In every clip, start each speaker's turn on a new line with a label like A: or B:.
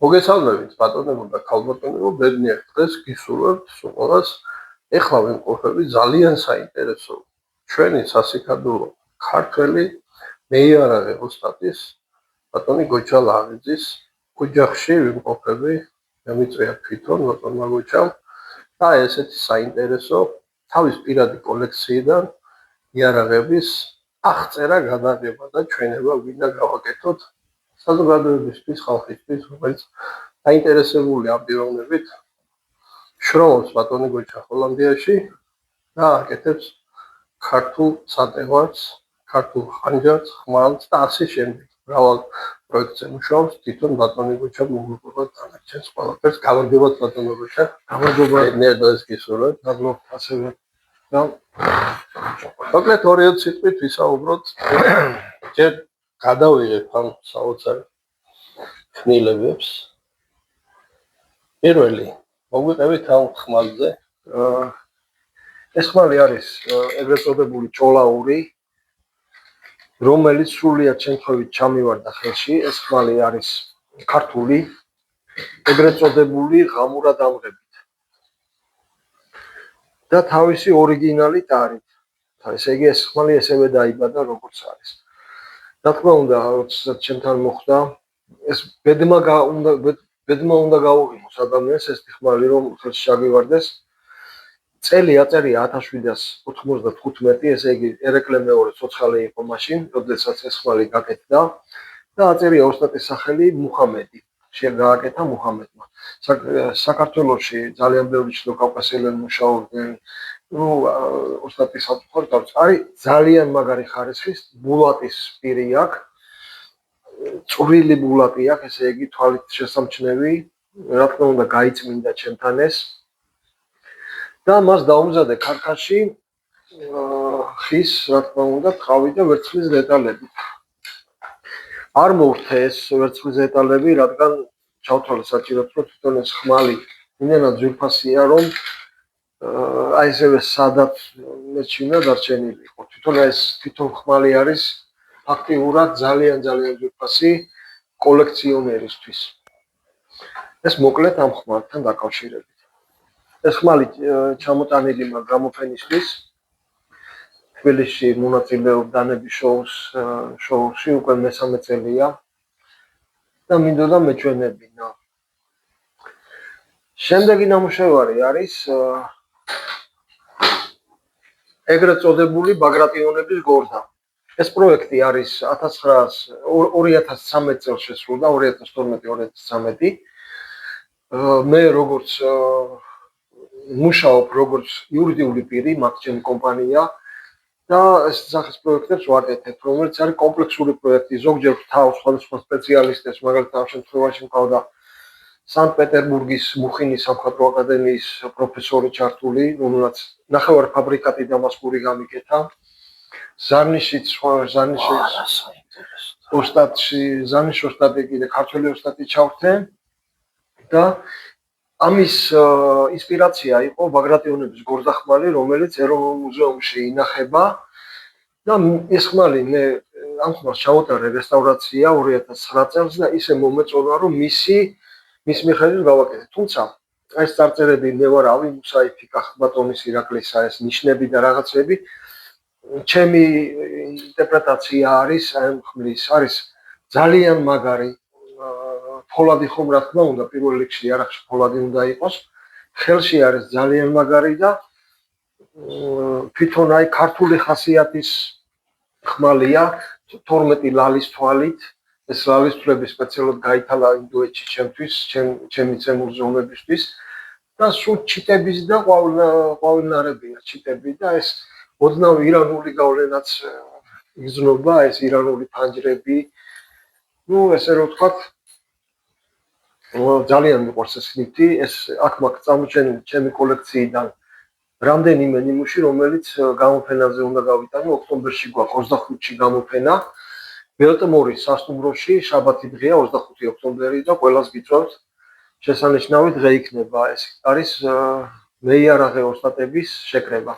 A: მოგესალმებით ბატონებო და ქალბატონებო, ბედნიერ დღეს გისურვებთ სულ ეხლა ვიმყოფები ძალიან საინტერესო ჩვენი სასიკადულო ქართველი მეიარაღე ოსტატის ბატონი გოჩა ლავიძის ოჯახში ვიმყოფები. მემიწვია თვითონ ბატონმა გოჩამ და ესეთი საინტერესო თავის პირადი კოლექციიდან იარაღების აღწერა გადაღება და ჩვენება ვინდა გავაკეთოთ საზოგადოებისთვის, ხალხისთვის, რომელიც დაინტერესებული ამ პიროვნებით შრომობს ბატონი გოჩა ჰოლანდიაში და აკეთებს ქართულ სატევარს, ქართულ ხანჯარს, ხმალს და ასე შემდეგ. მრავალ პროექტზე მუშაობს, თვითონ ბატონი გოჩა მოგვიყვება დანარჩენს ყველაფერს. გამარჯობათ ბატონო გოჩა.
B: გამარჯობა.
A: ბედნიერ დღეს გისურვებთ.
B: მადლობთ ასევე. და
A: მოკლედ 2 სიტყვით ვისაუბროთ. ჯერ გადავიღებ ამ საოცარ ხმილებებს. პირველი მოგვიყევით ამ ხმალზე.
B: ეს ხმალი არის ეგრეთ წოდებული ჭოლაური, რომელიც სრულიად შემთხვევით ჩამივარდა ხელში. ეს ხმალი არის ქართული, ეგრეთ წოდებული ღამურა დამღებით და თავისი ორიგინალი ტარით. ესე იგი ეს ხმალი ესევე დაიბადა როგორც არის. რა თქმა უნდა, როდესაც ჩემთან მოხდა, ეს ბედმა უნდა გაუღიმოს ადამიანს ეს ხმალი რომ ხელში ჩაგივარდეს. წელი აწერია 1795, ესე იგი ერეკლე მეორე ცოცხალი იყო მაშინ, როდესაც ეს ხმალი გაკეთდა და აწერია ოსტატის სახელი მუხამედი. გააკეთა მუხამედმა. საქართველოში ძალიან ბევრი ჩრდილო კავკასიელები მუშაობდნენ. ოსტატის საფუძველი არის ძალიან მაგარი ხარისხის ბულატის პირი აქვს. წვრილი ბულატი აქვს, ესე იგი თვალით შესამჩნევი, რა თქმა უნდა გაიწმინდა ჩემთან ეს. და მას დაუმზადე ქარქაში ხის, რა თქმა უნდა, ტყავი და ვერცხლის დეტალები. არ მოვრთე ეს ვერცხლის დეტალები, რადგან ჩავთვალე საჭიროდ, რომ თვითონ ეს ხმალი იმენად ძვირფასია, რომ აი ესევე სადაც მეჩვენა დარჩენილი იყო. თვითონ ხმალი არის ფაქტიურად ძალიან ძვირფასი კოლექციონერისთვის. ეს მოკლედ ამ ხმალთან დაკავშირებით. ეს ხმალი ჩამოტანილი მაქვს გამოფენისთვის. თბილისში მონაწილეობ დანების შოუში უკვე მესამე წელია და მინდოდა მეჩვენებინა. შემდეგი ნამუშევარი არის ეგრეთ წოდებული ბაგრატიონების გორდა. ეს პროექტი არის 2013 წელს შესრულდა, 2012-2013. მე როგორც მუშაობ როგორც იურიდიული პირი, მაქვს ჩემი კომპანია და ეს სახის პროექტებს ვაკეთებ, რომელიც არის კომპლექსური პროექტი. ზოგჯერ ვთავს სხვადასხვა სპეციალისტებს, მაგალითად ამ შემთხვევაში მყავდა სანქტ-პეტერბურგის მუხინის სამხატვრო აკადემიის პროფესორი ჩართული, რომელსაც ნახევარ ფაბრიკატი დამასკური გამიკეთა. ზარნიშიც ოსტატი კიდე ქართველი ოსტატი ჩავრთე და ამის ინსპირაცია იყო ბაგრატიონების გორდახმალი, რომელიც ეროვნულ მუზეუმში ინახება და ეს ხმალი მე ამ ხმალს ჩავუტარე რესტავრაცია 2009 წელს და ისე მომეწონა, რომ მის მიხედვით გავაკეთე. თუმცა ეს წარწერები მე ვარ ავი მუსაიფი კახბატონის ირაკლისა ეს ნიშნები და რაღაცები ჩემი ინტერპრეტაცია არის ამ ხმლის არის ძალიან მაგარი ფოლადი ხომ რა თქმა უნდა პირველ რიგში იარაღში ფოლადი უნდა იყოს ხელში არის ძალიან მაგარი და თვითონ აი ქართული ხასიათის ხმალია 12 ლალის თვალით ეს ლალის თვლები სპეციალურად გაითალა ინდოეთში ჩემი ზონებისთვის და სულ ჩიტების და ყვავილნარებია ჩიტები და ეს ოდნავ ირანული გავლენაც იგრძნობა ეს ირანული ფანჯრები ესე რომ ვთქვათ ძალიან მიყვარს ეს ნივთი ეს აქ მაქვს წამოჩენილი ჩემი კოლექციიდან რამდენიმე ნიმუში რომელიც გამოფენაზე უნდა გავიტანო ოქტომბერში გვაქვს 25-ში გამოფენა ბელტმორის სასტუმროში შაბათი დღეა 25 ოქტომბერი და ყველას გიწევთ შესანიშნავი დღე იქნება ეს არის მეიარაღე ოსტატების შეკრება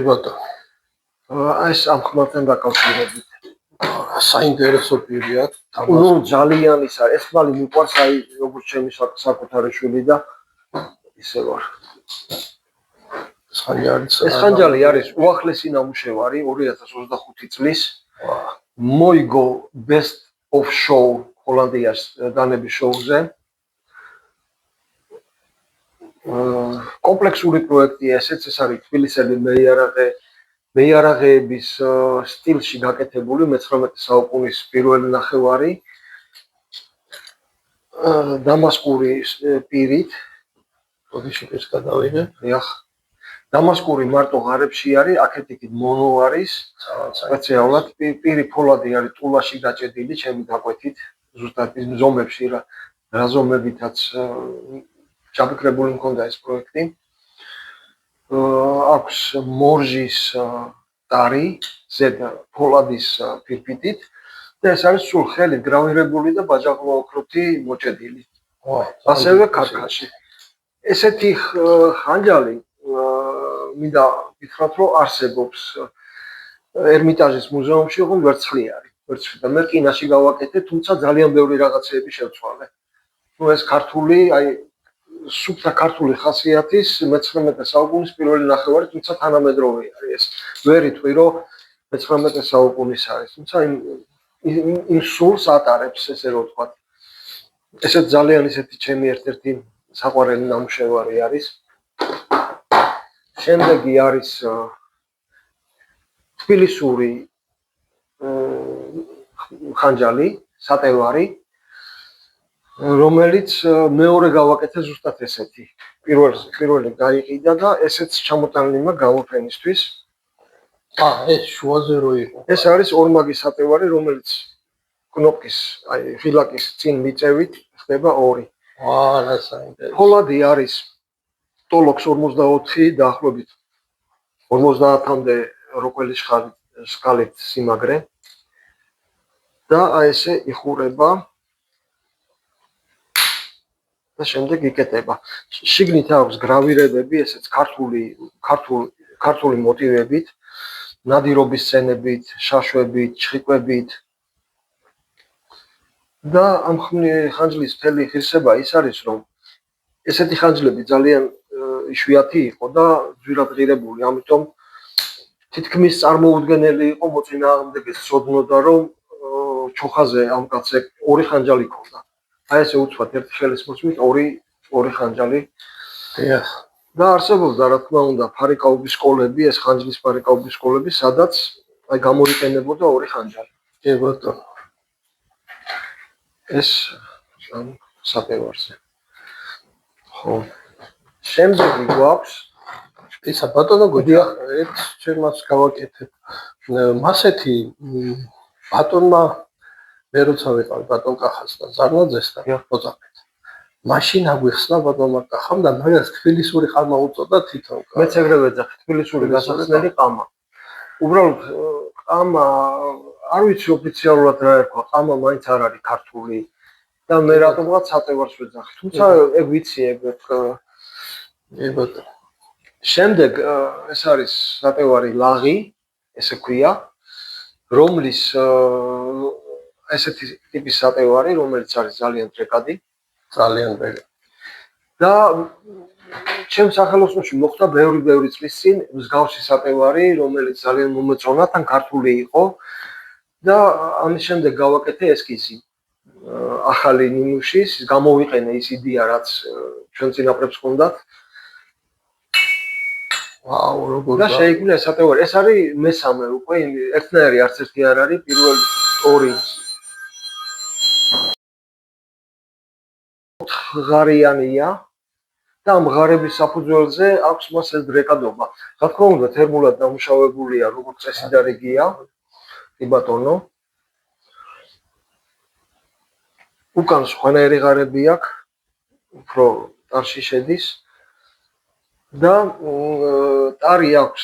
A: ბატონო
B: ეს ამ ხმალთან დაკავშირებით
A: საინტერესო პირია.
B: ნუ ძალიან ის არის. ეს ხმალი მიყვარს, აი როგორც ჩემი საკუთარი შვილი და ისე ვარ. ეს ხანჯალი არის უახლესი ნამუშევარი 2025 წლის. მოიგო Best of Show ჰოლანდიაში დანების შოუზე. კომპლექსური პროექტია ესეც, ეს არის თბილისელი მეიარაღეების სტილში გაკეთებული 19 საუკუნის პირველი ნახევარი. დამასკური პირით,
A: ოდიშის გადავიღე.
B: დიახ. დამასკური მარტო ღარებში არის, აქეთ იქით მონო არის. სპეციალურად პირი ფოლადი არის ტულაში გაჭედილი, ჩემი დაკვეთით, ზუსტად ის ზომებში რა ზომებითაც ჩაფიქრებული მქონდა ეს პროექტი. აქვს მორჟის ტარი, ზედა ფოლადის ფირფიტით და ეს არის სულ ხელით გრავირებული და ბაჯაყლო ოქროთი მოჭედილი. ასევე ქარქაში. ესეთი ხანჯალი მინდა ვითხრათ, რომ არსებობს ერმიტაჟის მუზეუმში, ოღონდ ვერცხლი არის. ვერცხლი და მე კინაში გავაკეთე, თუმცა ძალიან ბევრი რაღაცეები შევცვალე. ნუ ეს ქართული, აი სუფთა ქართული ხასიათის 19 საუკუნის პირველი ნახევარი, თუმცა თანამედროვე არის ეს. ვერ იტყვი, რომ 19 საუკუნის არის, თუმცა იმ სულს ატარებს, ესე რომ ვთქვათ. ესეც ძალიან ისეთი ჩემი ერთ-ერთი საყვარელი ნამუშევარი არის. შემდეგი არის თბილისური ხანჯალი, სატევარი, რომელიც მეორე გავაკეთე ზუსტად ესეთი. პირველი გაიყიდა და ესეც ჩამოტანილი მაქვს გამოფენისთვის.
A: ეს შუაზე რო იყო.
B: ეს არის ორმაგი სატევარი, რომელიც კნოპკის, აი ღილაკის წინ მიწევით ხდება 2.
A: რა საინტერესო.
B: ფოლადი არის ტოლოქს 44 დაახლოებით 50-მდე როკველის სკალით სიმაგრე და აი ესე იხურება და შემდეგ იკეტება. შიგნით აქვს გრავირებები, ესეც ქართული მოტივებით, ნადირობის სცენებით, შაშვებით, ჩხიკვებით. და ამ ხანჯლის მთელი ღირსება ის არის, რომ ესეთი ხანჯლები ძალიან იშვიათი იყო და ძვირადღირებული, ამიტომ თითქმის წარმოუდგენელი იყო მოწინააღმდეგეს ცოდნოდა, რომ ჩოხაზე ამ კაცზე 2 ხანჯალი ქონდა. აი ესე უცბად ერთი ხელის მოსმით 2 ხანჯალი.
A: დიახ.
B: და არსებობდა, რა თქმა უნდა, ფარიკაობის სკოლები, ეს ხანჯლის ფარიკაობის სკოლები, სადაც აი გამოიყენებოდა 2 ხანჯალი.
A: კი ბატონო.
B: ეს საპევარზე. ხო. შემდეგი გვაქვს
A: ისა ბატონო გოდია, ერთ ჩემს გავაკეთებ. მასეთი ბატონმა მე როცა ვიყავ ბატონ კახასთან, ზარნაძესთან, მოწაფეთ. მაშინ აგვიხსნა ბატონმა კახამ და მაგას თბილისური ყამა უწოდა თვითონ.
B: მეც ეგრევე ვეძახი, თბილისური გასახსნელი ყამა. უბრალოდ ყამა არ ვიცი ოფიციალურად რა ერქვა, ყამა მაინც არ არის ქართული და მე რატომღაც სატევარს ვეძახი. თუმცა ეგ ვიცი, ეგ
A: ბატონო.
B: შემდეგ ეს არის სატევარი ლაღი, ესე ქვია, რომლის ესეთი ტიპის სატევარი, რომელიც არის ძალიან ტრეკადი.
A: ძალიან ბევრი.
B: და ჩემს სახელოსნოში მოხდა ბევრი წლის წინ მსგავსი სატევარი, რომელიც ძალიან მომეწონა, თან ქართული იყო და ამის შემდეგ გავაკეთე ესკიზი. ახალი ნიმუშის, გამოვიყენე ის იდეა, რაც ჩვენ წინაპრებს ჰქონდათ.
A: ვაუ, როგორ
B: და შეიქმნა ეს სატევარი. ეს არის მესამე უკვე, ერთნაირი არც ერთი არ არის, პირველი 2 ღარიანია და ამ ღარების საფუძველზე აქვს მას ეს დრეკადობა. რა თქმა უნდა, თერმულად დამუშავებულია, როგორც წესი და რიგია. კი ბატონო. უკან სხვანაირი ღარები აქვს, უფრო ტარში შედის. და ტარი აქვს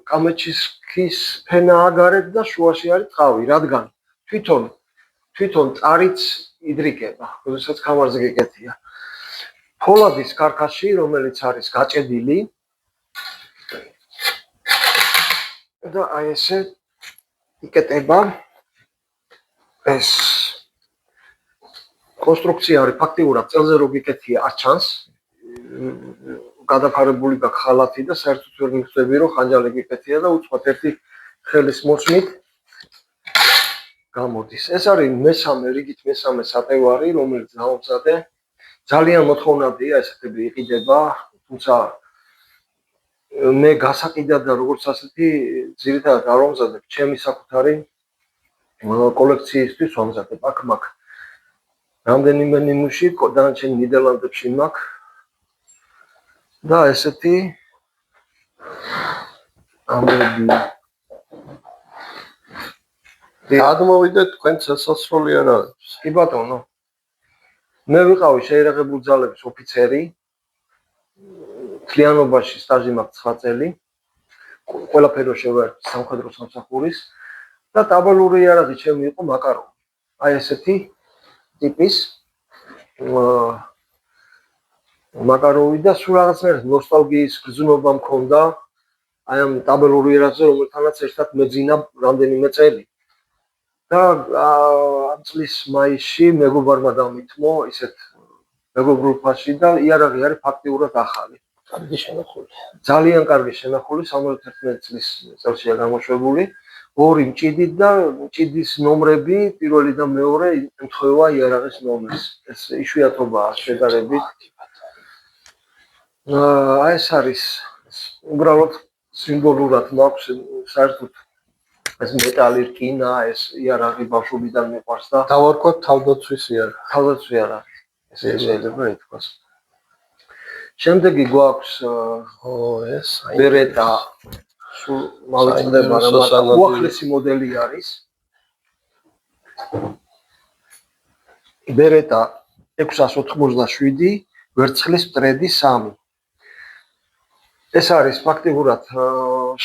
B: კამეჩის ქის ფენაა გარეთ და შუაში არის ტყავი, რადგან თვითონ ტარიც იდრიკება, როდესაც კამარზე გეკეთია. ფოლადის ქარქაში, რომელიც არის გაჭედილი და აი ესე იკეტება ეს კონსტრუქცია არის ფაქტიურად წელზე რო გიკეთია არ ჩანს. გადაფარებული გაქვს ხალათი და საერთოდ ვერ მიხვდები რომ ხანჯალი გიკეთია და უცბად ერთი ხელის მოსმით გამოდის. ეს არის რიგით მესამე სატევარი, რომელიც დავამზადე. ძალიან მოთხოვნადია ესეთები იყიდება, თუმცა მე გასაყიდად და როგორც ასეთი ძირითადად არ ვამზადებ, ჩემი საკუთარი კოლექციისთვის ვამზადებ. აქ მაქვს რამდენიმე ნიმუში, დანარჩენი ნიდერლანდებში მაქვს. და ესეთი ამბები
A: გადმოვიდეთ თქვენ სასასროლი არ არის.
B: კი ბატონო მე ვიყავი შეიარაღებული ძალების ოფიცერი თლიანობაში სტაჟი მაქვს 9 წელი ყველაფერი შევარდი სამხედრო სამსახურის და დაბალური იარაღი ჩემი იყო მაკაროვი აი ესეთი ტიპის მაკაროვი და სულ რაღაცნაირად ნოსტალგიის გრძნობა მქონდა აი ამ დაბალური იარაღზე რომელთანაც ერთად მეძინა რამდენიმე წელი და ამ წლის მაისში მეგობარმა დამითმო ისეთ მეგობრულ ფასში და იარაღი არის ფაქტიურად ახალი.
A: კარგი შენახული.
B: ძალიან კარგი შენახული 71 წლის წელშია გამოშვებული. ორი მჭიდი და მჭიდის ნომრები პირველი და მეორე ემთხვევა იარაღის ნომერს. ეს იშვიათობაა შედარებით. აი ეს არის უბრალოდ სიმბოლურად მაქვს საერთოდ ეს მეტალი რკინა, ეს იარაღი ბავშვობიდან მიყვარს და
A: დავარქვათ თავდაცვის იარაღი.
B: თავდაცვის იარაღი. ესე შეიძლება ითქვას. შემდეგი გვაქვს
A: ეს
B: ბერეტა სულ მოვიწყდება რა უახლესი მოდელი არის. ბერეტა 687 ვერცხლის მტრედი 3. ეს არის ფაქტიურად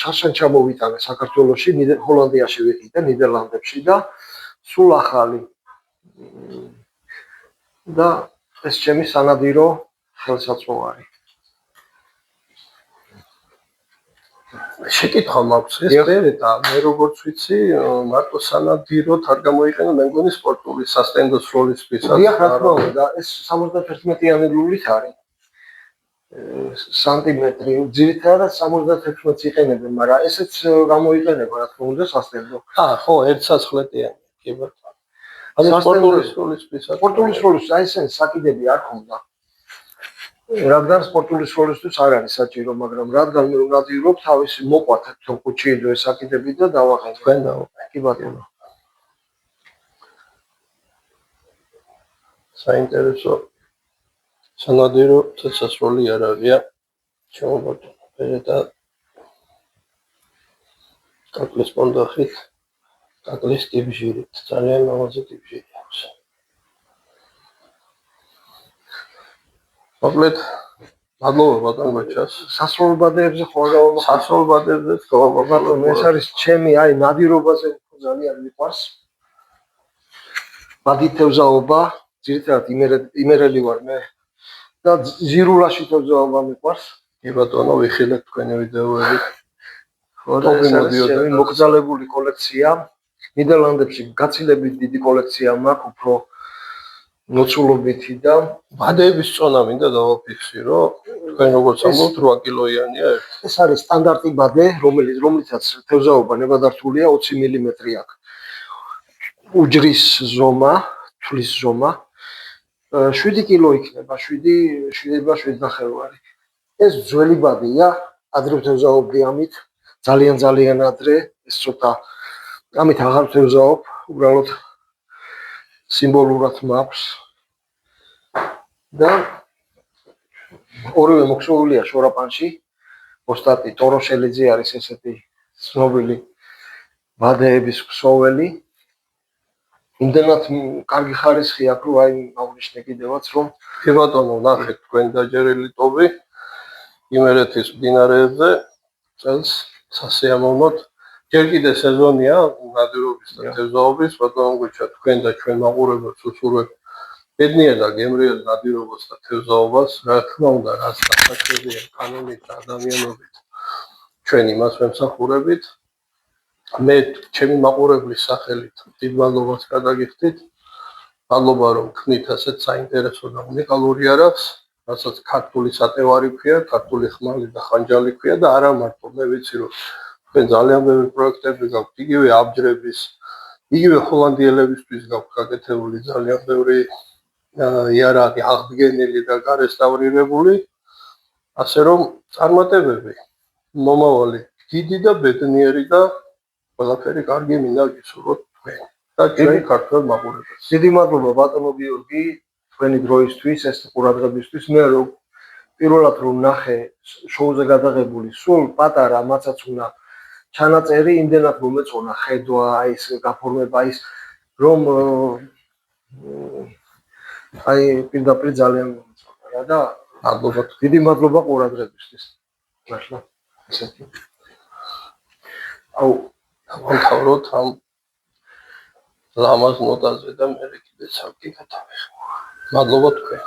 B: შარშან ჩამოვიტანე საქართველოში, ჰოლანდიაში ვიყიდე, ნიდერლანდებში და სულ ახალი. და ეს ჩემი სანადირო ხელსაწყოვარი.
A: შეკითხვა მაქვს ეს ბერეტა, მე როგორც ვიცი, მარტო სანადიროთ არ გამოიყენა, მე მგონი სპორტული სასტენდო სროლისთვისაც.
B: დიახ, რა თქმა უნდა, ეს 71-იანი ლულით არის. სანტიმეტრი, ძირითადად 76-ს იყენებენ, მაგრამ ესეც გამოიყენება, რა თქმა უნდა, სასტენდო.
A: ხო, ერთსასხლეტიანი, კი ბატონო. ანუ სპორტული სროლისთვისაც.
B: სპორტული სროლისთვის აი ეს საკიდები არ ქონდა. რადგან სპორტული სროლისთვის არ არის საჭირო, მაგრამ რადგან მე ვნადირობ, თავისი მოყვათ თვითონ კუჩიედო ეს საკიდები და დავაყენე.
A: თქვენ დავაყენე.
B: კი ბატონო.
A: საინტერესო სანადირო სასროლი იარაღია. შემოგვიყვება ბერეტა კაკლის პონდახით, კაკლის ტიპჟირით, ძალიან ლამაზი ტიპჟირი აქვს. მოკლედ, მადლობა ბატონ ბაჩას.
B: სასროლბადეებზე ხო არ გავამახვილე.
A: სასროლბადეებზეც გავამახვილე.
B: ეს არის ჩემი აი ნადირობაზე ძალიან მიყვარს. ბადით თევზაობა, ძირითადად იმერელი ვარ მე და ზირულაში თევზაობა მიყვარს.
A: კი ბატონო, ვიხილეთ თქვენი ვიდეოები.
B: ხო და ეს არის მოგზალებული კოლექცია. ნიდერლანდებში გაცილებით დიდი კოლექცია მაქვს, უფრო მოცულობითი და
A: ბადეების წონა მინდა დავაფიქსირო. თქვენ როგორც ამბობთ 8 კილოიანია ერთი.
B: ეს არის სტანდარტი ბადე, რომლითაც თევზაობა ნებადართულია 20 მმ აქვს. უჯრის ზომა, თვლის ზომა 7 კილო იქნება, 7.7 ეს ძველი ბადეა, ადრე თევზაობდი ამით, ძალიან ადრე, ეს ცოტა ამით აღარ თევზაობ, უბრალოდ სიმბოლურად მაქვს და ორივე მოქსოულია შორაპანში. ოსტატი ტოროშელიძე არის ესეთი ცნობილი ბადეების ქსოველი. იმდენად კარგი ხარისხი აქვს, რომ აი აღნიშნე კიდევაც, რომ
A: კი ბატონო, ნახეთ თქვენ დაჯერილი ტობი იმერეთის მდინარეებზე წელს სასიამოვნოდ. ჯერ კიდე სეზონია ნადირობის და თევზაობის, ბატონო გუჩა, თქვენ და ჩვენ მაყურებელს უსურვებთ ბედნიერ და გემრიელ ნადირობას და თევზაობას, რა თქმა უნდა, რაც დასაშვებია კანონით და ადამიანობით ჩვენ იმას ვემსახურებით. მე ჩემი მაყურებლის სახელით დიდ მადლობას გადაგიხდით. მადლობა რომ ქმნით ასეთ საინტერესო და უნიკალური არახს, რასაც ქართული სატევარი ქვია, ქართული ხმალი და ხანჯალი ქვია და არა მარტო მე ვიცი რომ თქვენ ძალიან ბევრი პროექტები გაქვთ, იგივე აბჯრების, იგივე ჰოლანდიელებისთვის გაქვთ გაკეთებული ძალიან ბევრი იარაღი აღდგენილი და გარესტავრირებული, ასე რომ წარმატებები, მომავალი დიდი და ბედნიერი და ყველაფერი კარგი მინდა გისურვოთ თქვენ და ჩვენი ქართველ მაყურებელს.
B: დიდი მადლობა ბატონო გიორგი თქვენი დროისთვის, ეს ყურადღებისთვის. მე რომ პირველად რომ ნახე შოუზე გადაღებული სულ პატარა მაცაც უნდა ჩანაწერი, იმდენად მომეწონა ხედვა, ის გაფორმება, ის რომ აი პირდაპირ ძალიან მომეწონა რა და
A: მადლობა.
B: დიდი მადლობა ყურადღებისთვის. მართლა ესეთი. აუ
A: დავამთავროთ ამ ლამაზ ნოტაზე და მე კიდე ცალკე გადავიხო. მადლობა თქვენ.